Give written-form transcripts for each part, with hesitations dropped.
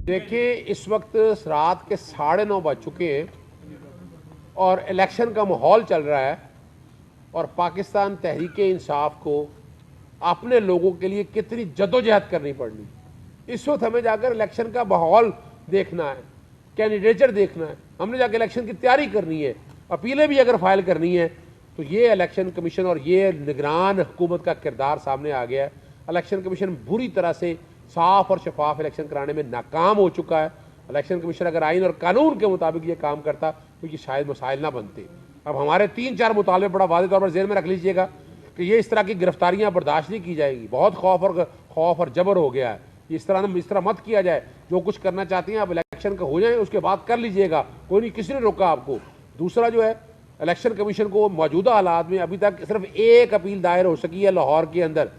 देखिए, इस वक्त रात के 9:30 बज चुके हैं और इलेक्शन का माहौल चल रहा है और पाकिस्तान तहरीक इंसाफ को अपने लोगों के लिए कितनी जदोजहद करनी पड़नी। इस वक्त हमें जाकर इलेक्शन का माहौल देखना है, कैंडिडेचर देखना है, हमने जाकर इलेक्शन की तैयारी करनी है, अपीलें भी अगर फाइल करनी है। तो ये इलेक्शन कमीशन और ये निगरान हुकूमत का किरदार सामने आ गया है। इलेक्शन कमीशन बुरी तरह से साफ और शफाफ इलेक्शन कराने में नाकाम हो चुका है। इलेक्शन कमीशन अगर आइन और कानून के मुताबिक ये काम करता तो ये शायद मसाइल ना बनते। अब हमारे 3-4 मुतालबे बड़ा वाज़ेह तौर पर जेहन में रख लीजिएगा कि ये इस तरह की गिरफ्तारियां बर्दाश्त नहीं की जाएगी। बहुत खौफ और जबर हो गया है। इस तरह मत किया जाए। जो कुछ करना चाहती हैं आप इलेक्शन का हो जाए, उसके बाद कर लीजिएगा, कोई नहीं, किसी ने रोका आपको। दूसरा जो है, इलेक्शन कमीशन को मौजूदा हालात में अभी तक सिर्फ एक अपील दायर हो सकी है लाहौर के अंदर।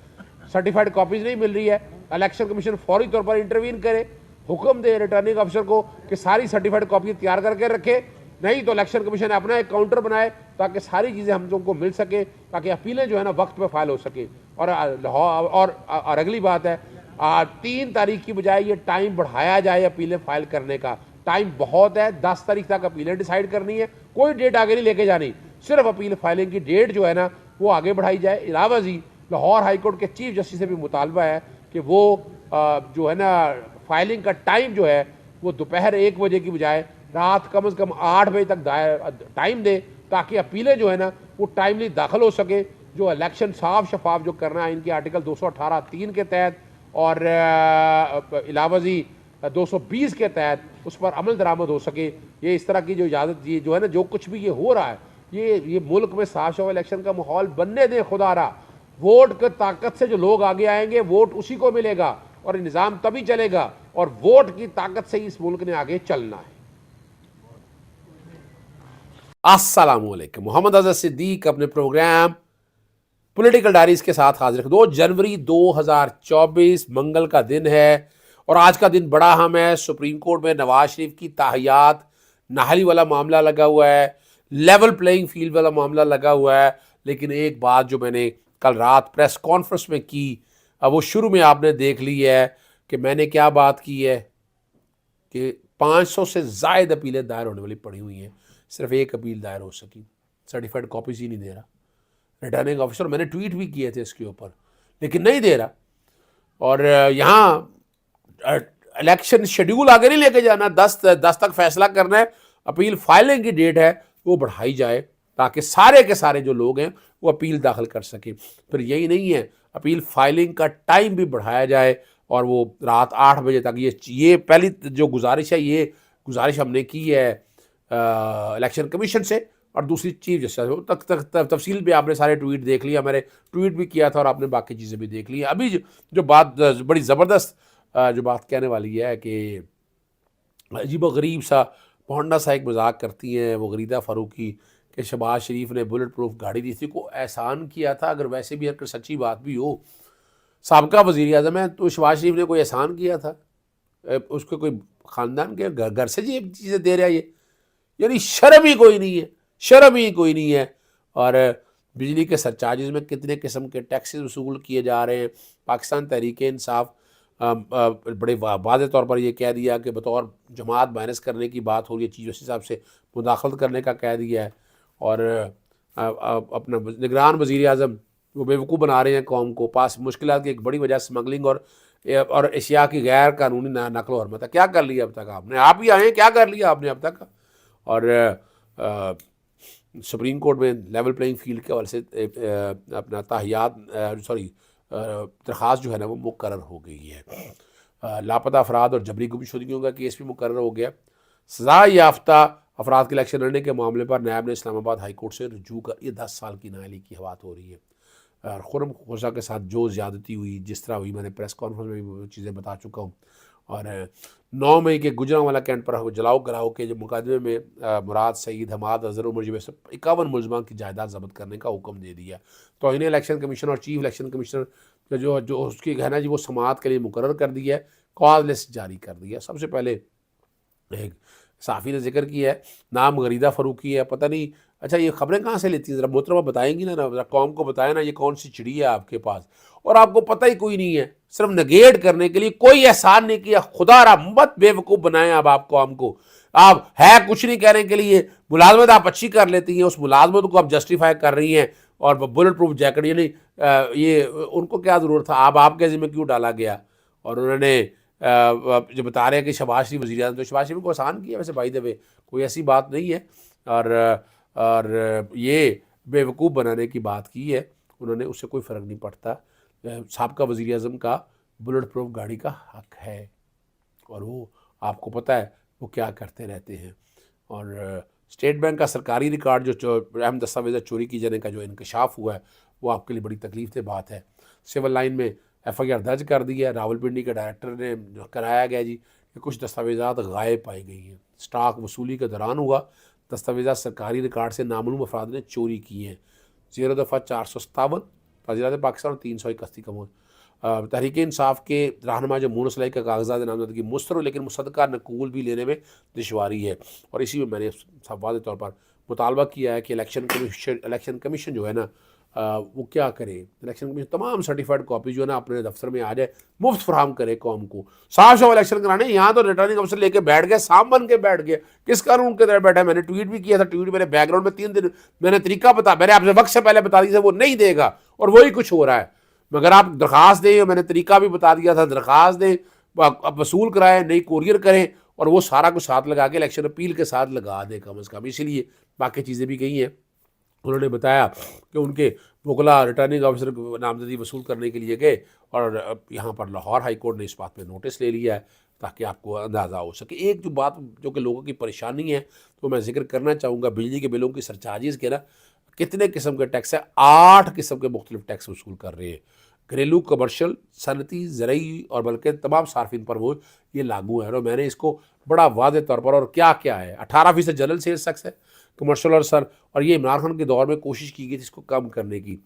सर्टिफाइड कॉपीज नहीं मिल रही है। इलेक्शन कमीशन फौरी तौर पर इंटरवीन करे, हुक्म दे रिटर्निंग अफसर को कि सारी सर्टिफाइड कॉपी तैयार करके रखे। नहीं तो इलेक्शन कमीशन अपना एक काउंटर बनाए ताकि सारी चीज़ें हम लोगों को मिल सके, ताकि अपीलें जो है ना वक्त पे फाइल हो सके। और अगली बात है, 3 तारीख की बजाय ये टाइम बढ़ाया जाए अपीलें फाइल करने का। टाइम बहुत है, 10 तारीख तक अपीलें डिसाइड करनी है, कोई डेट आगे नहीं लेके जानी। सिर्फ अपील फाइलिंग की डेट जो है ना वो आगे बढ़ाई जाए। इलावा जी लाहौर हाई कोर्ट के चीफ जस्टिस से भी मुतालबा है कि वो जो है ना फाइलिंग का टाइम जो है वो दोपहर 1 बजे की बजाय रात कम से कम 8 बजे तक टाइम दे, ताकि अपीलें जो है ना वो टाइमली दाखिल हो सके। जो इलेक्शन साफ शफाफ जो करना है इनके आर्टिकल 218(3) के तहत और इलावा जी 220 के तहत उस पर अमल दरामद हो सके। ये इस तरह की जो इजाज़त ये जो है ना, जो कुछ भी ये हो रहा है, ये मुल्क में साफ शफाफ इलेक्शन का माहौल बनने दें खुदारा। वोट की ताकत से जो लोग आगे आएंगे वोट उसी को मिलेगा और निज़ाम तभी चलेगा, और वोट की ताकत से ही इस मुल्क ने आगे चलना है। अस्सलाम वालेकुम। मोहम्मद अज़हर सिद्दीक अपने प्रोग्राम पॉलिटिकल डायरीज के साथ हाजिर। 2 जनवरी 2024 मंगल का दिन है और आज का दिन बड़ा अहम है। सुप्रीम कोर्ट में नवाज शरीफ की ताहियात नाहली वाला मामला लगा हुआ है, लेवल प्लेइंग फील्ड वाला मामला लगा हुआ है। लेकिन एक बात जो मैंने कल रात प्रेस कॉन्फ्रेंस में की, अब वो शुरू में आपने देख ली है कि मैंने क्या बात की है कि 500 से ज़ायद अपीलें दायर होने वाली पड़ी हुई हैं, सिर्फ एक अपील दायर हो सकी। सर्टिफाइड कॉपीज ही नहीं दे रहा रिटर्निंग ऑफिसर। मैंने ट्वीट भी किए थे इसके ऊपर, लेकिन नहीं दे रहा। और यहाँ इलेक्शन शेड्यूल आगे नहीं लेके जाना, 10 तक फैसला करना है। अपील फाइलिंग की डेट है वो बढ़ाई जाए ताकि सारे के सारे जो लोग हैं वो अपील दाखिल कर सके। फिर यही नहीं है, अपील फाइलिंग का टाइम भी बढ़ाया जाए और वो रात 8 बजे तक। ये पहली जो गुजारिश है, ये गुजारिश हमने की है इलेक्शन कमीशन से, और दूसरी चीफ जस्टिस तक तफसील भी आपने सारे ट्वीट देख लिया, मैंने ट्वीट भी किया था और आपने बाकी चीज़ें भी देख ली। अभी जो बात बड़ी ज़बरदस्त जो बात कहने वाली है कि अजीब गरीब सा पौंडा सा एक मजाक करती हैं वो गरीदा फ़ारूकी कि शहबाज शरीफ ने बुलेट प्रूफ गाड़ी दी थी, को एहसान किया था। अगर वैसे भी अगर सच्ची बात भी हो, साबका वज़ीर आज़म है, तो शहबाज शरीफ ने कोई एहसान किया था? उसके कोई ख़ानदान के घर से ये चीज़ें दे रहा है ये? यानी शर्म ही कोई नहीं है, शर्म ही कोई नहीं है। और बिजली के सरचार्जेस में कितने किस्म के टैक्सेस वसूल किए जा रहे हैं। पाकिस्तान तहरीक इंसाफ बड़े वाज़ेह तौर पर यह कह दिया कि बतौर जमात माइनस करने की बात हो रही है, चीफ जस्टिस साहब से मुदाखलत करने का कह दिया है। और अपना निगरान वज़ीर आज़म वो बेवकूफ़ बना रहे हैं कौम को। पास मुश्किलात की एक बड़ी वजह स्मगलिंग और एशिया की गैर कानूनी नकलो हरमत। क्या कर लिया अब तक आपने? आप ही आए, क्या कर लिया आपने अब तक? और सुप्रीम कोर्ट में लेवल प्लेइंग फील्ड के हवाले से अपना दरख्वास्त जो है ना वो मुकर्रर हो गई है। लापता अफराद और जबरी गुमशुदगियों का केस भी मुकर्रर हो गया। सज़ा याफ्ता अफराद के इलेक्शन लड़ने के मामले पर नायब ने इस्लामाबाद हाई कोर्ट से रुजू कर, ये 10 साल की नाअहली की बात हो रही है। खुर्रम खुर्जा के साथ जो ज़्यादती हुई, जिस तरह हुई, मैंने प्रेस कॉन्फ्रेंस में भी चीज़ें बता चुका हूँ। और 9 मई के गुजरांवाला कैंट पर जलाओ कराओ के जो मुकदमे में मुराद सईद, हमाद, अजहर, उमर जैसे 51 मुलजमान की जायदाद जब्त करने का हुक्म दे दिया। तो इन्हें इलेक्शन कमीशन और चीफ इलेक्शन कमिश्नर जो उसकी है ना जी, वो समाअत के लिए मुकर्रर कर दिया है, कॉज लिस्ट जारी कर दिया। सबसे पहले एक साफ़ी ने जिक्र किया है, नाम गरीदा फ़ारूकी है। पता नहीं अच्छा ये खबरें कहाँ से लेती हैं, ज़रा मोहतरमा बताएंगी ना, ज़रा कौम को बताएं ना, ये कौन सी चिड़ी है आपके पास और आपको पता ही कोई नहीं है, सिर्फ नेगेट करने के लिए, कोई एहसान नहीं किया। खुदा रहा मत बेवकूफ़ बनाएं अब आप कौम को। आप है कुछ नहीं कहने के लिए, मुलाजमत आप अच्छी कर लेती हैं, उस मुलाजमत को आप जस्टिफाई कर रही हैं, और बुलेट प्रूफ जैकेट यानी ये उनको क्या ज़रूरत था, आपके ज़िम्मे क्यों डाला गया। और उन्होंने जो बता रहे हैं कि शहबाज शरीफ वज़ीर आज़म, तो शहबाज शरीफ को आसान किया वैसे बाय द वे, कोई ऐसी बात नहीं है। और ये बेवकूफ़ बनाने की बात की है उन्होंने, उससे कोई फ़र्क नहीं पड़ता। साबका वज़ीर आज़म का बुलेट प्रूफ गाड़ी का हक है, और वो आपको पता है वो क्या करते रहते हैं। और स्टेट बैंक का सरकारी रिकॉर्ड जो अहम दस्तावेज़ चोरी की जाने का जो इंकशाफ हुआ है, वो आपके लिए बड़ी तकलीफ दे बात है। सिविल लाइन में FIR दर्ज कर दी है, रावलपिंडी के डायरेक्टर ने कराया गया जी कि कुछ दस्तावेज़ात गायब पाई गई हैं। स्टॉक वसूली के दौरान हुआ, दस्तावेज़ात सरकारी रिकॉर्ड से नामालूम अफराद ने चोरी किए हैं। 0 दफ़ा 457 वज़ीर-ए-आज़म पाकिस्तान और 331 का मौत। तहरीक इंसाफ के रहनुमा जो मून सलाई का कागजात नामजदगी मुस्तरद, लेकिन मुसद्दका नकूल भी लेने में दुश्वारी है। और इसी में मैंने वाज़ेह तौर पर मुतालबा किया है कि इलेक्शन कमीशन जो है ना, वो क्या करे, इलेक्शन कमीशन तमाम सर्टिफाइड कॉपी जो है ना अपने दफ्तर में आ जाए, मुफ्त फराहम करे कौम को। साफ साफ इलेक्शन कराने, यहाँ तो रिटर्निंग अफसर लेके बैठ गए, साम बन के बैठ गए, किस कानून के तहत बैठा। मैंने ट्वीट भी किया था, ट्वीट मेरे बैकग्राउंड में 3 दिन मैंने तरीका मैंने आपसे वक्त से पहले बता दिया था, वो नहीं देगा, और वही कुछ हो रहा है। मगर आप दरख्वास्त दें, मैंने तरीका भी बता दिया था, दरख्वास्त दें, अब वसूल कराएं, नई कोरियर करें, और वो सारा कुछ साथ लगा के इलेक्शन अपील के साथ लगा दें कम अज़ कम। इसीलिए बाकी चीज़ें भी कही हैं। उन्होंने बताया कि उनके वकला रिटर्निंग ऑफिसर नामजदगी वसूल करने के लिए गए, और यहाँ पर लाहौर हाई कोर्ट ने इस बात पे नोटिस ले लिया है, ताकि आपको अंदाज़ा हो सके। एक जो बात जो कि लोगों की परेशानी है, तो मैं जिक्र करना चाहूँगा, बिजली के बिलों की सरचार्जेस के ना कितने किस्म के टैक्स है, 8 किस्म के मुख्तलिफ टैक्स वसूल कर रहे हैं। घरेलू, कमर्शल, सनती, ज़रई और बल्कि तमाम सार्फिन पर वो ये लागू है। और मैंने इसको बड़ा वाज़ेह तौर पर, और क्या क्या है, 18% जनरल सेल्स टैक्स है कमर्शल और ये इमरान खान के दौर में कोशिश की गई थी इसको कम करने की,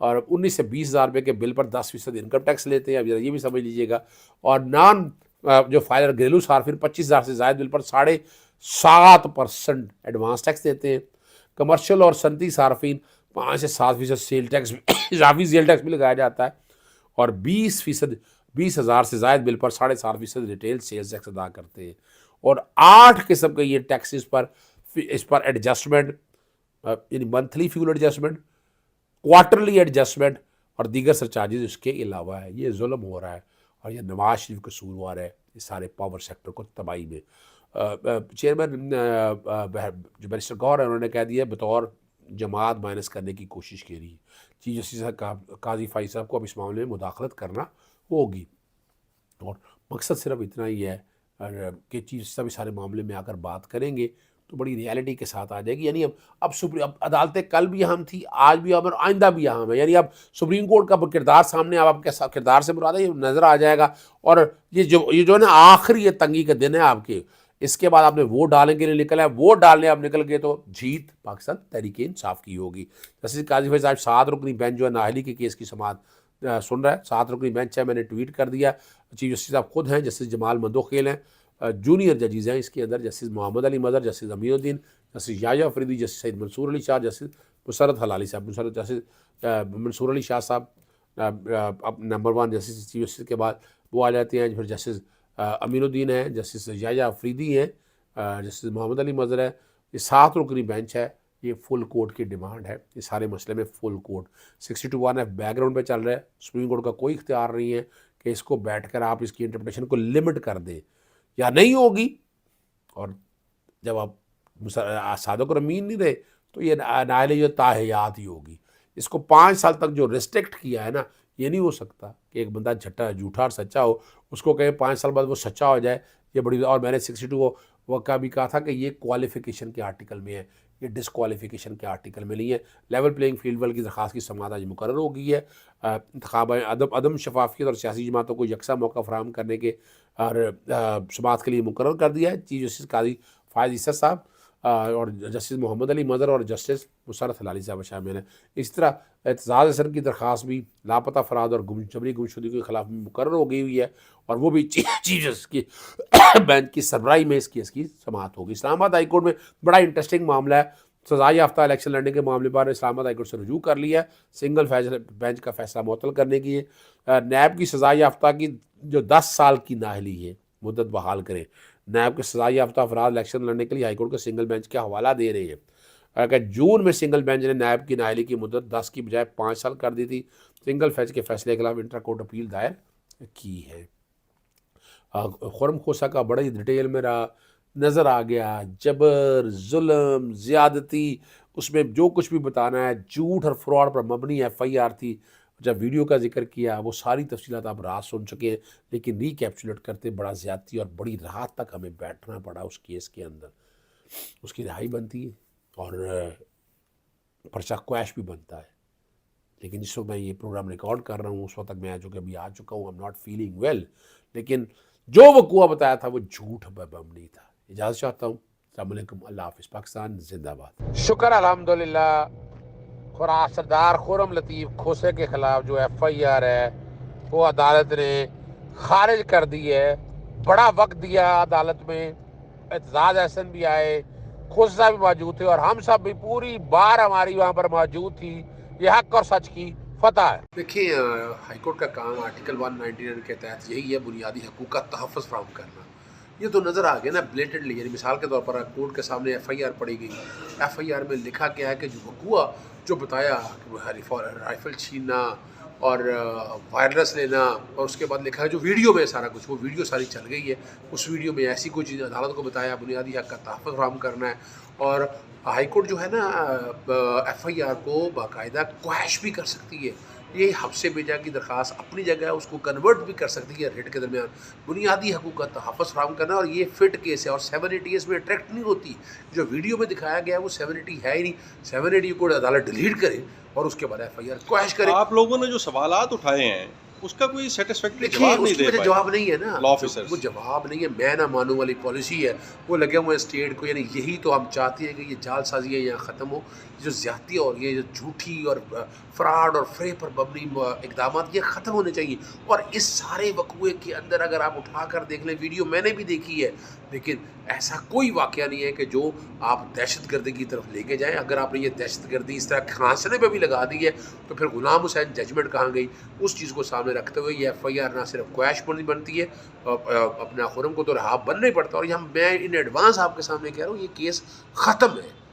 और 19 से 20 हज़ार रुपये के बिल पर 10% इनकम टैक्स लेते हैं। अब ये भी समझ लीजिएगा। और नॉन जो फाइलर घरेलू सार्फिन 25,000 से ज़ायद बिल पर 7.5% एडवांस टैक्स देते हैं। कमर्शियल और सनती सार्फिन 5 से 7% सेल टैक्स इजाफी सेल टैक्स भी लगाया जाता है, और 20,000 से ज़ायद बिल पर 7.5% रिटेल सेल्स टैक्स अदा करते हैं। और 8 किस्म के ये टैक्सेस पर, इस पर एडजस्टमेंट, यानी monthly fuel adjustment, quarterly adjustment और दीगर सरचार्जेस इसके अलावा है। ये जुल्म हो रहा है, और ये नवाज शरीफ कसूरवार है इस सारे पावर सेक्टर को तबाही में। चेयरमैन जो बैरिस्टर गौहर है, उन्होंने कह दिया बतौर जमात माइनस करने की कोशिश की रही है। चीफ जस्टिस काजी फाइज साहब को अब इस मामले में मुदाखलत करना होगी, और मकसद सिर्फ इतना ही है कि चीफ जस्टिस साहब इस सारे मामले में आकर बात करेंगे तो बड़ी रियलिटी के साथ आ जाएगी। यानी अब अदालतें कल भी अहम थी, आज भी अहम और आइंदा भी अहम है। यानी अब सुप्रीम कोर्ट का किरदार सामने, अब आपके किरदार से मुराद है ये नज़र आ जाएगा। और ये जो है ना आखिरी ये तंगी का दिन है आपके, इसके बाद आपने वोट डालने के लिए निकला है, वोट डालने आप निकल गए तो जीत पाकिस्तान तहरीक इंसाफ की होगी। जैसे काजी फैज साहब 7 रुकनी बेंच जो है नाहली के केस की समाअत सुन रहा है, 7 रुकनी बेंच है, मैंने ट्वीट कर दिया। चीफ जस्टिस साहब खुद हैं, जस्टिस जमाल मंदोखेल हैं, जूनियर जजेज़ हैं इसके अंदर, justice Mohammad Ali Mazhar, justice Aminuddin, justice Yahya Afridi, justice Syed Mansoor Ali Shah, justice Musarrat Hilali साहब, जस्टिस मंसूर अली शाह साहब अब नंबर 1 जस्टिस चीफ जस्टिस के बाद वो आ जाते हैं। फिर जस्टिस अमीनुद्दीन हैं, जस्टिस याया अफरीदी हैं, जस्टिस मोहम्मद अली मदर है। ये 7 रुकनी बेंच है, ये फुल कोर्ट की डिमांड है इस सारे मसले में। फुल कोर्ट 62(1) बैकग्राउंड पे चल रहा है। सुप्रीम कोर्ट का कोई इख्तियार नहीं है कि इसको बैठकर आप इसकी इंटरप्रिटेशन को लिमिट कर दें या नहीं होगी। और जब आप सादक और अमीन नहीं रहे तो ये नाइल जो ताहयात ही होगी। इसको 5 साल तक जो रिस्ट्रिक्ट किया है ना, ये नहीं हो सकता कि एक बंदा झूठा और सच्चा हो, उसको कहें 5 साल बाद वो सच्चा हो जाए, ये बड़ी। और मैंने 62 वो का भी कहा था कि ये क्वालिफिकेशन के आर्टिकल में है, ये डिसक्वालिफिकेशन के आर्टिकल में नहीं है। लेवल प्लेइंग फील्ड वाल की दरख्वास्त की समाअत आज मुकर्रर हो गई है। इंतखाब अदम शफाफियत और सियासी जमातों को यकसा मौका फराहम करने के और समाअत के लिए मुकर्रर कर दिया है। चीफ जस्टिस काजी फायद इस्सत साहब और जस्टिस मोहम्मद अली मदर और जस्टिस मुसरत हलाली साहब शामिल हैं। इस तरह एतजाज़ हसन की दरख्वास्त भी लापता अफराद और जबरी गुमशुदगी के खिलाफ मुकर्रर हो गई हुई है, और वो भी चीफ जस्टिस की बेंच की सरबराही में इस केस की समाअत होगी। इस्लामाबाद हाई कोर्ट में बड़ा इंटरेस्टिंग मामला है। सजा याफ्ता इलेक्शन लड़ने के मामले पर इस्लामाबाद हाईकोर्ट से रुजू कर लिया है, सिंगल बेंच का फैसला मुअत्तल करने की है। नैब की सजा याफ्ता की जो 10 साल की नाअहली है मुद्दत बहाल करें। नैब के सजा याफ्ता अफराद इलेक्शन लड़ने के लिए हाईकोर्ट के सिंगल बेंच का हवाला दे रहे हैं। अगर जून में सिंगल बेंच ने नैब की नाअहली की मुद्दत 10 की बजाय 5 साल कर दी थी। सिंगल बेंच के फैसले के खिलाफ इंटर कोर्ट अपील दायर की है। खुरम खोसा का बड़ा ही डिटेल में रहा, नज़र आ गया जबर जुल्म ज़्यादती, उसमें जो कुछ भी बताना है झूठ और फ्रॉड पर मबनी FIR थी। जब वीडियो का जिक्र किया वो सारी तफसीलात आप रात सुन चुके हैं, लेकिन रिकैप्चुलेट करते बड़ा ज़्यादती और बड़ी रात तक हमें बैठना पड़ा उस केस के अंदर। उसकी रिहाई बनती है और पर्चा क्वैश भी बनता है, लेकिन जिस वक्त मैं ये प्रोग्राम रिकॉर्ड कर रहा हूँ उस वक्त तक मैं अभी आ चुका हूँ, I am not feeling well. लेकिन जो वक़ुआ बताया था वो झूठ मबनी था। इजाज़त चाहता हूँ। अस्सलाम वालेकुम, अल्लाह हाफ़िज़, पाकिस्तान जिंदाबाद। शुक्र अल्हम्दुलिल्लाह, सरदार खुर्रम लतीफ़ खोसे के ख़िलाफ़ जो FIR है वो अदालत ने खारिज कर दी है। बड़ा वक्त दिया अदालत में, एतजाज़ एहसन भी आए, खोसा भी मौजूद थे और हम सब भी पूरी बार हमारी वहाँ पर मौजूद थी। ये हक और सच की फतह है। देखिए, हाईकोर्ट का काम आर्टिकल 199 के तहत यही है, बुनियादी हकूक़ का तहफ़्फ़ुज़ फराहम करना। ये तो नज़र आ गया ना ब्लेटेंटली, यानी मिसाल के तौर पर कोर्ट के सामने FIR पड़ी गई। FIR में लिखा गया है कि जो वक़ुआ जो बताया कि राइफ़ल छीनना और वायरलेस लेना, और उसके बाद लिखा है जो वीडियो में सारा कुछ, वो वीडियो सारी चल गई है। उस वीडियो में ऐसी कोई चीज़ अदालत को बताया, बुनियादी हक़ का तहफ़्फ़ुज़ फराहम करना है। और हाईकोर्ट जो है ना FIR को बाकायदा क्वैश भी कर सकती है। ये हफ्से बेजा की दरख्वास्त अपनी जगह है, उसको कन्वर्ट भी कर सकती है रिट के दरमियान। बुनियादी हकूक़ का तहफ़्फ़ुज़ फराहम करना, और ये फ़िट केस है और 780 इसमें अट्रैक्ट नहीं होती। जो वीडियो में दिखाया गया है वो 780 है ही नहीं। 780 को अदालत डिलीट करे और उसके बाद FIR क्वैश करे। आप लोगों ने जो सवालात उठाए हैं उसका कोई सेटिस्फैक्टरी जवाब नहीं दे पाए। जवाब नहीं है ना, लॉ ऑफिसर्स, वो जवाब नहीं है। मैं ना मानूं वाली पॉलिसी है, वो लगे हुए हैं स्टेट को। यानी यही तो हम चाहते हैं कि ये जालसाजी है यहाँ ख़त्म हो, जो ज़्यादती और ये जो झूठी और फ्रॉड और फ्रे पर मबनी इक़दाम ये ख़त्म होने चाहिए। और इस सारे वक़ुए के अंदर अगर आप उठा कर देख लें, वीडियो मैंने भी देखी है, लेकिन ऐसा कोई वाक़या नहीं है कि जो आप दहशतगर्दी की तरफ लेके जाएँ। अगर आपने ये दहशतगर्दी इस तरह खांसने पे भी लगा दी है तो फिर ग़ुलाम हुसैन जजमेंट कहाँ गई? उस चीज़ को सामने रखते हुए ये FIR ना सिर्फ क्वैश बनती है, अपना खुर्रम को तो रहा बनना ही पड़ता है। और यहाँ मैं इन एडवांस आपके सामने कह रहा हूँ, ये केस ख़त्म है।